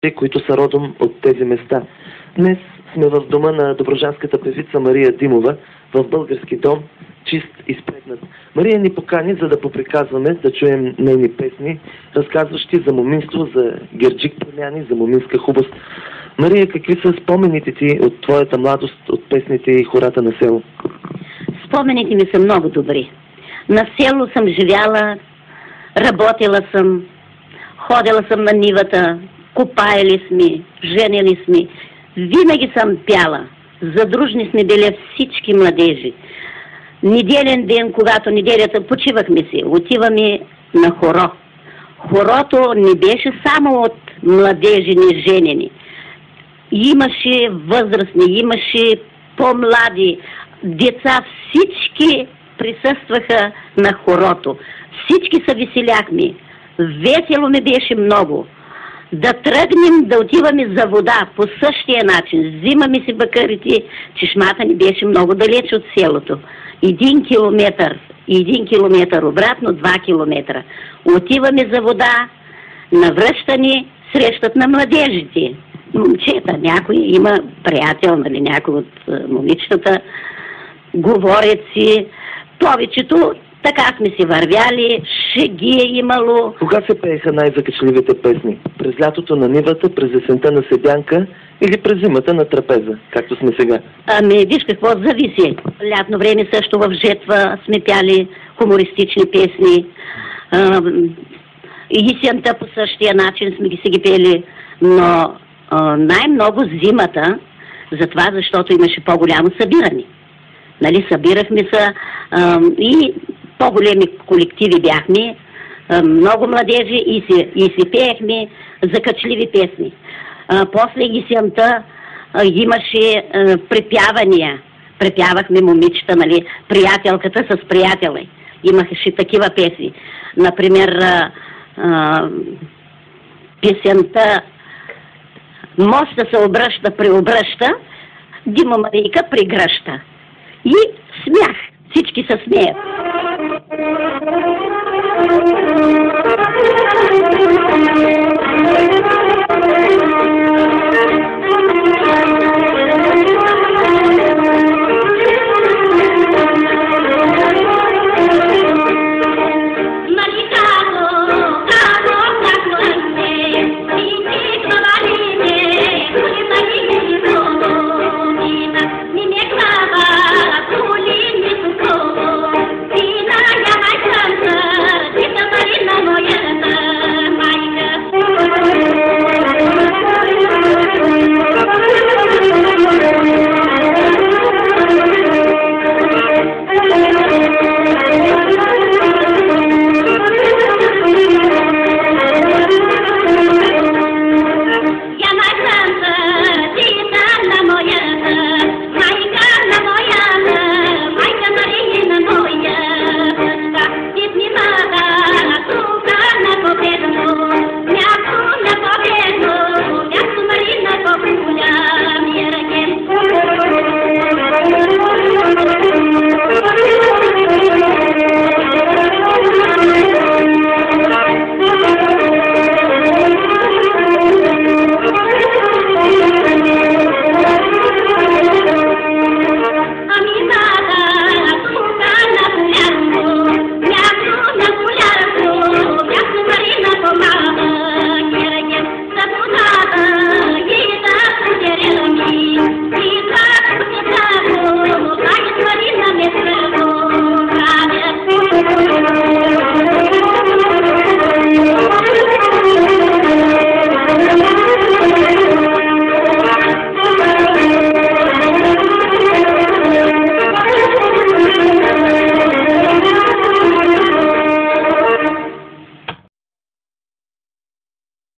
които са родом от тези места. Днес сме в дома на добруджанската певица Мария Димова, в български дом, чист и спретнат. Мария ни покани, за да поприказваме, да чуем нейни песни, разказващи за моминство, за герджик промяни, за моминска хубост. Мария, какви са спомените ти от твоята младост, от песните и хората на село? Спомените ми са много добри. На село съм живяла, работила съм, ходила съм на нивата, копаели сме, женили сме. Винаги съм пяла. Задружни сме били всички младежи. Неделен ден, когато неделята почивахме си, отиваме на хоро. Хорото не беше само от младежи неженени. Имаше възрастни, имаше по-млади деца, всички присъстваха на хорото. Всички се веселяхме. Весело ми беше много. Да тръгнем, да отиваме за вода по същия начин. Взимаме си бакарите, чешмата ни беше много далеч от селото. 1 километър, 1 километър обратно, 2 километра. Отиваме за вода, навръщане, срещат на младежите. Момчета, някой има приятел, нали, някой от момичетата, говорят си. Повечето така сме си вървяли, шеги е имало. Кога се пееха най-закачливите песни? През лятото на нивата, през есента на седянка или през зимата на трапеза, както сме сега? Ами, виж какво зависи. Лятно време също в жетва сме пяли хумористични песни. Есента по същия начин сме си ги пели, но най-много зимата, затова, защото имаше по-голямо събиране. Нали, събирахме се и по-големи колективи бяхме, много младежи и си пеехме закачливи песни. После есента имаше припявания. Припявахме момичета, нали, приятелката с приятеля. Имаше такива песни. Например, песента "Моста се обръща, преобръща, Дима Марийка прегръща". И смях. Всички се смеят.